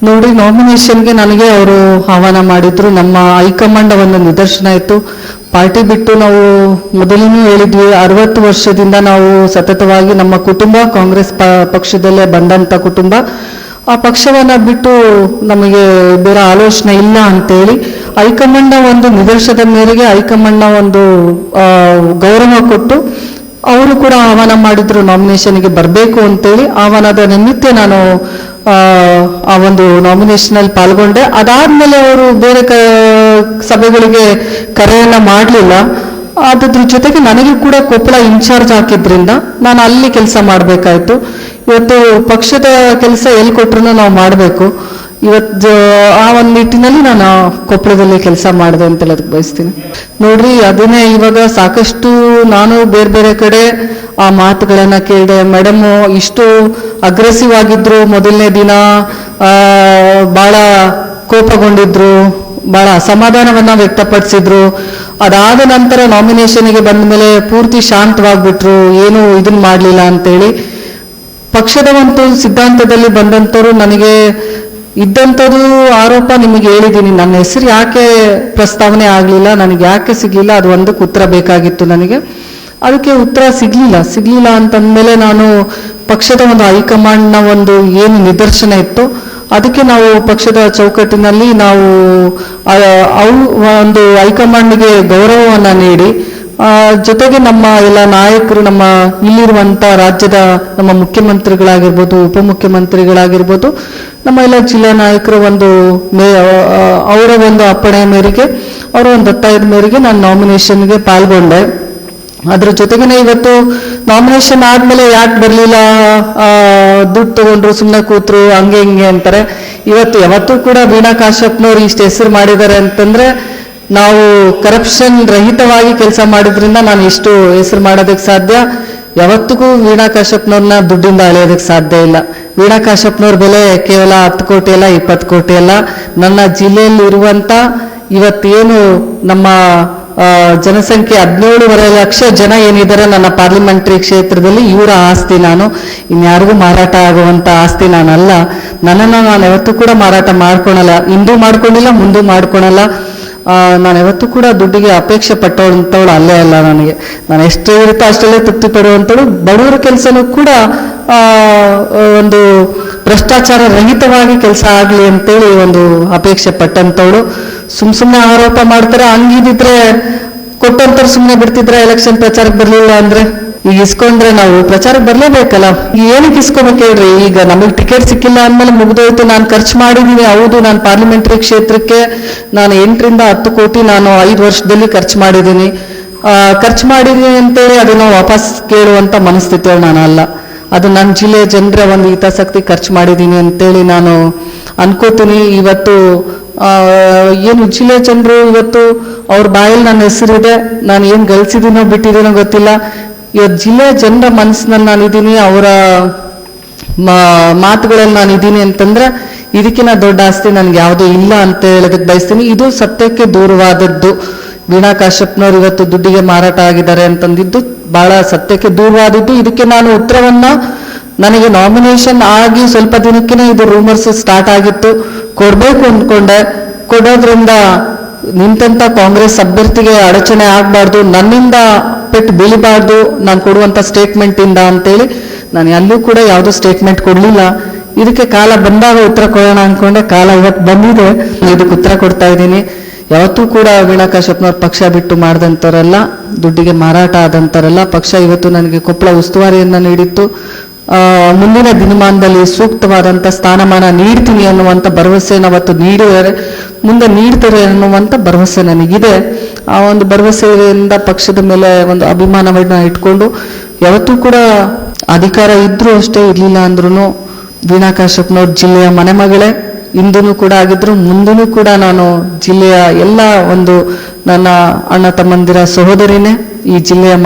ನೋಡಿ, ನಾಮಿನೇಷನ್ಗೆ ನನಗೆ ಅವರು ಆಹ್ವಾನ ಮಾಡಿದ್ರು. ನಮ್ಮ ಹೈಕಮಾಂಡ್ ಒಂದು ನಿದರ್ಶನ ಇತ್ತು. ಪಾರ್ಟಿ ಬಿಟ್ಟು ನಾವು ಮೊದಲೂ ಹೇಳಿದ್ವಿ, 60 ವರ್ಷದಿಂದ ನಾವು ಸತತವಾಗಿ ನಮ್ಮ ಕುಟುಂಬ ಕಾಂಗ್ರೆಸ್ ಪಕ್ಷದಲ್ಲೇ ಬಂದಂಥ ಕುಟುಂಬ. ಆ ಪಕ್ಷವನ್ನ ಬಿಟ್ಟು ನಮಗೆ ಬೇರೆ ಆಲೋಚನೆ ಇಲ್ಲ ಅಂತೇಳಿ ಹೈಕಮಾಂಡ್ನ ಒಂದು ನಿದರ್ಶನದ ಮೇರೆಗೆ ಹೈಕಮಾಂಡ್ನ ಒಂದು ಗೌರವ ಕೊಟ್ಟು ಅವರು ಕೂಡ ಆಹ್ವಾನ ಮಾಡಿದ್ರು ನಾಮಿನೇಷನ್ಗೆ ಬರಬೇಕು ಅಂತೇಳಿ. ಆಹ್ವಾನದ ನಿಮಿತ್ತ ನಾನು ಆ ಒಂದು ನಾಮಿನೇಷನಲ್ಲಿ ಪಾಲ್ಗೊಂಡೆ. ಅದಾದ್ಮೇಲೆ ಅವರು ಬೇರೆ ಸಭೆಗಳಿಗೆ ಕರೆಯನ್ನ ಮಾಡಲಿಲ್ಲ. ಅದ್ರ ಜೊತೆಗೆ ನನಗೆ ಕೂಡ ಕೊಪ್ಪಳ ಇನ್ಚಾರ್ಜ್ ಹಾಕಿದ್ರಿಂದ ನಾನು ಅಲ್ಲಿ ಕೆಲಸ ಮಾಡಬೇಕಾಯ್ತು. ಇವತ್ತು ಪಕ್ಷದ ಕೆಲಸ ಎಲ್ಲಿ ಕೊಟ್ಟರು ನಾವು ಮಾಡಬೇಕು. ಇವತ್ತು ಆ ಒಂದು ನಿಟ್ಟಿನಲ್ಲಿ ನಾನು ಕೊಪ್ಪಳದಲ್ಲಿ ಕೆಲಸ ಮಾಡಿದೆ ಅಂತ ಹೇಳೋದಕ್ಕೆ ಬಯಸ್ತೀನಿ. ನೋಡ್ರಿ, ಅದನ್ನೇ ಇವಾಗ ಸಾಕಷ್ಟು ನಾನು ಬೇರೆ ಬೇರೆ ಕಡೆ ಆ ಮಾತುಗಳನ್ನ ಕೇಳಿದೆ. ಮೇಡಮು ಇಷ್ಟು ಅಗ್ರೆಸಿವ್ ಆಗಿದ್ರು, ಮೊದಲನೇ ದಿನ ಬಹಳ ಕೋಪಗೊಂಡಿದ್ರು, ಬಹಳ ಅಸಮಾಧಾನವನ್ನ ವ್ಯಕ್ತಪಡಿಸಿದ್ರು. ಅದಾದ ನಂತರ ನಾಮಿನೇಷನ್ಗೆ ಬಂದ ಮೇಲೆ ಪೂರ್ತಿ ಶಾಂತವಾಗ್ಬಿಟ್ರು, ಏನು ಇದನ್ನ ಮಾಡಲಿಲ್ಲ ಅಂತೇಳಿ. ಪಕ್ಷದ ಒಂದು ಸಿದ್ಧಾಂತದಲ್ಲಿ ಬಂದಂಥವ್ರು ನನಗೆ ಇದ್ದಂಥದ್ದು ಆರೋಪ ನಿಮಗೆ ಹೇಳಿದ್ದೀನಿ. ನನ್ನ ಹೆಸರು ಯಾಕೆ ಪ್ರಸ್ತಾವನೆ ಆಗಲಿಲ್ಲ, ನನಗೆ ಯಾಕೆ ಸಿಗಲಿಲ್ಲ, ಅದು ಒಂದಕ್ಕೆ ಉತ್ತರ ಬೇಕಾಗಿತ್ತು ನನಗೆ. ಅದಕ್ಕೆ ಉತ್ತರ ಸಿಗ್ಲಿಲ್ಲ ಅಂತಂದ್ಮೇಲೆ ನಾನು ಪಕ್ಷದ ಒಂದು ಹೈಕಮಾಂಡ್ನ ಒಂದು ಏನು ನಿದರ್ಶನ ಇತ್ತು ಅದಕ್ಕೆ ನಾವು ಪಕ್ಷದ ಚೌಕಟ್ಟಿನಲ್ಲಿ ನಾವು ಒಂದು ಹೈಕಮಾಂಡ್ಗೆ ಗೌರವವನ್ನು ನೀಡಿ, ಜೊತೆಗೆ ನಮ್ಮ ಎಲ್ಲ ನಾಯಕರು, ನಮ್ಮ ಇಲ್ಲಿರುವಂಥ ರಾಜ್ಯದ ನಮ್ಮ ಮುಖ್ಯಮಂತ್ರಿಗಳಾಗಿರ್ಬೋದು, ಉಪಮುಖ್ಯಮಂತ್ರಿಗಳಾಗಿರ್ಬೋದು, ನಮ್ಮ ಎಲ್ಲ ಜಿಲ್ಲಾ ನಾಯಕರು ಒಂದು ಅವರ ಒಂದು ಅಪ್ಪಣೆಯ ಮೇರೆಗೆ, ಅವರ ಒಂದು ಒತ್ತಾಯದ ಮೇರೆಗೆ ನಾನು ನಾಮಿನೇಷನ್ಗೆ ಪಾಲ್ಗೊಂಡೆ. ಅದ್ರ ಜೊತೆಗೇನೆ ಇವತ್ತು ನಾಮಿನೇಷನ್ ಆದ್ಮೇಲೆ ಯಾಕೆ ಬರಲಿಲ್ಲ, ದುಡ್ಡು ತಗೊಂಡ್ರು, ಸುಮ್ಮನೆ ಕೂತ್ರು, ಹಂಗೆ ಹಿಂಗೆ ಅಂತಾರೆ. ಯಾವತ್ತೂ ಕೂಡ ವೀಣಾ ಕಾಶ್ಯಪ್ನವ್ರು ಇಷ್ಟು ಹೆಸರು ಮಾಡಿದ್ದಾರೆ ಅಂತಂದ್ರೆ ನಾವು ಕರಪ್ಷನ್ ರಹಿತವಾಗಿ ಕೆಲಸ ಮಾಡೋದ್ರಿಂದ ನಾನು ಇಷ್ಟು ಹೆಸರು ಮಾಡೋದಕ್ಕೆ ಸಾಧ್ಯ. ಯಾವತ್ತಿಗೂ ವೀಣಾ ಕಾಶ್ಯಪ್ನವ್ರನ್ನ ದುಡ್ಡಿಂದ ಅಳೆಯೋದಕ್ಕೆ ಸಾಧ್ಯ ಇಲ್ಲ. ವೀಣಾ ಕಾಶ್ಯಪ್ನವ್ರ ಬೆಲೆ ಕೇವಲ 10 ಕೋಟಿ ಅಲ್ಲ, 20 ಕೋಟಿ ಅಲ್ಲ. ನನ್ನ ಜಿಲ್ಲೆಯಲ್ಲಿ ಇರುವಂತ ಇವತ್ತೇನು ನಮ್ಮ ಜನಸಂಖ್ಯೆ 17.5 ಲಕ್ಷ ಜನ ಏನಿದ್ದಾರೆ ನನ್ನ ಪಾರ್ಲಿಮೆಂಟರಿ ಕ್ಷೇತ್ರದಲ್ಲಿ, ಇವರ ಆಸ್ತಿ ನಾನು. ಇನ್ಯಾರಿಗೂ ಮಾರಾಟ ಆಗುವಂತ ಆಸ್ತಿ ನಾನಲ್ಲ. ನನ್ನನ್ನು ನಾನು ಯಾವತ್ತೂ ಕೂಡ ಮಾರಾಟ ಮಾಡ್ಕೊಳಲ್ಲ, ಇಂದೂ ಮಾಡ್ಕೊಂಡಿಲ್ಲ, ಮುಂದೂ ಮಾಡ್ಕೊಳಲ್ಲ. ನಾನು ಯಾವತ್ತೂ ಕೂಡ ದುಡ್ಡಿಗೆ ಅಪೇಕ್ಷೆ ಪಟ್ಟವಳಂತವಳು ಅಲ್ಲೇ ಅಲ್ಲ. ನಾನು ಎಷ್ಟು ಇರುತ್ತೋ ಅಷ್ಟಲ್ಲೇ ತೃಪ್ತಿ ಪಡುವಂಥವಳು. ಬಡವರ ಕೆಲಸನೂ ಕೂಡ ಒಂದು ಭ್ರಷ್ಟಾಚಾರ ರಹಿತವಾಗಿ ಕೆಲಸ ಆಗಲಿ ಅಂತೇಳಿ ಒಂದು ಅಪೇಕ್ಷೆ ಪಟ್ಟಂತವಳು. ಸುಮ್ಮನೆ ಆರೋಪ ಮಾಡ್ತಾರೆ. ಹಂಗಿದ್ರೆ ಕೊಟ್ಟಂತವ್ರು ಸುಮ್ಮನೆ ಬಿಡ್ತಿದ್ರೆ ಎಲೆಕ್ಷನ್ ಪ್ರಚಾರಕ್ಕೆ ಬರಲಿಲ್ಲ ಅಂದ್ರೆ? ಈಗ ಇಸ್ಕೊಂಡ್ರೆ ನಾವು ಪ್ರಚಾರಕ್ಕೆ ಬರಲೇಬೇಕಲ್ಲ. ಏನಕ್ಕೆ ಇಸ್ಕೋಬೇಕು ಹೇಳ್ರಿ? ಈಗ ನಮಗೆ ಟಿಕೆಟ್ ಸಿಕ್ಕಿಲ್ಲ ಅಂದ್ಮೇಲೆ ಮುಗ್ದೋಯ್ತು. ನಾನು ಖರ್ಚು ಮಾಡಿದ್ದೀನಿ, ಹೌದು. ನಾನು ಪಾರ್ಲಿಮೆಂಟರಿ ಕ್ಷೇತ್ರಕ್ಕೆ ನಾನು 8 ರಿಂದ 10 ಕೋಟಿ ನಾನು 5 ವರ್ಷದಲ್ಲಿ ಖರ್ಚು ಮಾಡಿದ್ದೀನಿ ಅಂತೇಳಿ ಅದನ್ನು ವಾಪಸ್ ಕೇಳುವಂತ ಮನಸ್ಥಿತಿಯವ್ರು ನಾನು ಅಲ್ಲ. ಅದು ನನ್ನ ಜಿಲ್ಲೆಯ ಜನರ ಒಂದು ಹಿತಾಸಕ್ತಿ ಖರ್ಚು ಮಾಡಿದ್ದೀನಿ ಅಂತೇಳಿ ನಾನು ಅನ್ಕೋತೀನಿ. ಇವತ್ತು ಏನು ಜಿಲ್ಲೆ ಜನರು ಇವತ್ತು ಅವ್ರ ಬಾಯಲ್ಲಿ ನನ್ನ ಹೆಸರಿದೆ, ನಾನು ಏನು ಗಳಿಸಿದ್ದೀನೋ ಬಿಟ್ಟಿದ್ದೀನೋ ಗೊತ್ತಿಲ್ಲ. ಇವತ್ತು ಜಿಲ್ಲೆಯ ಜನರ ಮನಸ್ಸಿನಲ್ಲಿ ನಾನಿದ್ದೀನಿ, ಅವರ ಮಾತುಗಳಲ್ಲಿ ನಾನಿದ್ದೀನಿ ಅಂತಂದ್ರೆ ಇದಕ್ಕಿಂತ ದೊಡ್ಡ ಆಸ್ತಿ ನನ್ಗೆ ಯಾವುದೂ ಇಲ್ಲ ಅಂತ ಹೇಳೋದಕ್ಕೆ ಬಯಸ್ತೀನಿ. ಇದು ಸತ್ಯಕ್ಕೆ ದೂರವಾದದ್ದು. ವೀಣಾ ಕಾಶ್ಯಪ್ನವ್ರು ಇವತ್ತು ದುಡ್ಡಿಗೆ ಮಾರಾಟ ಆಗಿದ್ದಾರೆ ಅಂತಂದಿದ್ದು ಬಹಳ ಸತ್ಯಕ್ಕೆ ದೂರವಾದದ್ದು. ಇದಕ್ಕೆ ನಾನು ಉತ್ತರವನ್ನ ನನಗೆ ನಾಮಿನೇಷನ್ ಆಗಿ ಸ್ವಲ್ಪ ದಿನಕ್ಕೇ ಇದು ರೂಮರ್ಸ್ ಸ್ಟಾರ್ಟ್ ಆಗಿತ್ತು, ಕೊಡ್ಬೇಕು ಅಂದ್ಕೊಂಡೆ. ಕೊಡೋದ್ರಿಂದ ನಿಂತಂತ ಕಾಂಗ್ರೆಸ್ ಅಭ್ಯರ್ಥಿಗೆ ಅಡಚಣೆ ಆಗ್ಬಾರ್ದು, ನನ್ನಿಂದ ಪೆಟ್ಟು ಬೀಳಬಾರ್ದು ನಾನು ಕೊಡುವಂತ ಸ್ಟೇಟ್ಮೆಂಟ್ ಇಂದ ಅಂತೇಳಿ ನಾನು ಎಲ್ಲೂ ಕೂಡ ಯಾವುದೋ ಸ್ಟೇಟ್ಮೆಂಟ್ ಕೊಡ್ಲಿಲ್ಲ. ಇದಕ್ಕೆ ಕಾಲ ಬಂದಾಗ ಉತ್ತರ ಕೊಡೋಣ ಅನ್ಕೊಂಡೆ. ಕಾಲ ಇವತ್ತು ಬಂದಿದೆ, ಇದಕ್ಕೆ ಉತ್ತರ ಕೊಡ್ತಾ ಇದ್ದೀನಿ. ಯಾವತ್ತೂ ಕೂಡ ವೀಣಾ ಕಾಶ್ಯಪ್ನವ್ರ ಪಕ್ಷ ಬಿಟ್ಟು ಮಾಡಿದಂಥವರೆಲ್ಲ, ದುಡ್ಡಿಗೆ ಮಾರಾಟ ಆದಂಥವರೆಲ್ಲ. ಪಕ್ಷ ಇವತ್ತು ನನಗೆ ಕೊಪ್ಪಳ ಉಸ್ತುವಾರಿಯನ್ನ ನೀಡಿತ್ತು. ಮುಂದಿನ ದಿನಮಾನದಲ್ಲಿ ಸೂಕ್ತವಾದಂಥ ಸ್ಥಾನಮಾನ ನೀಡ್ತೀನಿ ಅನ್ನುವಂಥ ಭರವಸೆಯನ್ನು ಅವತ್ತು ನೀಡಿದರೆ, ಮುಂದೆ ನೀಡ್ತಾರೆ ಅನ್ನುವಂಥ ಭರವಸೆ ನನಗಿದೆ. ಆ ಒಂದು ಭರವಸೆಯಿಂದ ಪಕ್ಷದ ಮೇಲೆ ಒಂದು ಅಭಿಮಾನವನ್ನ ಇಟ್ಕೊಂಡು ಯಾವತ್ತೂ ಕೂಡ ಅಧಿಕಾರ ಇದ್ರೂ ಅಷ್ಟೇ, ಇರ್ಲಿಲ್ಲ ಅಂದ್ರೂ ವೀಣಾ ಕಾಶ್ಯಪ್ನವ್ರ ಜಿಲ್ಲೆಯ ಮನೆ ಮಗಳೇ ಇಂದೂ ಕೂಡ ಆಗಿದ್ರು, ಮುಂದೂ ಕೂಡ ನಾನು ಜಿಲ್ಲೆಯ ಎಲ್ಲ ಒಂದು ನನ್ನ ಅಣ್ಣ ತಮ್ಮಂದಿರ ಸಹೋದರಿನೇ, ಈ ಜಿಲ್ಲೆಯ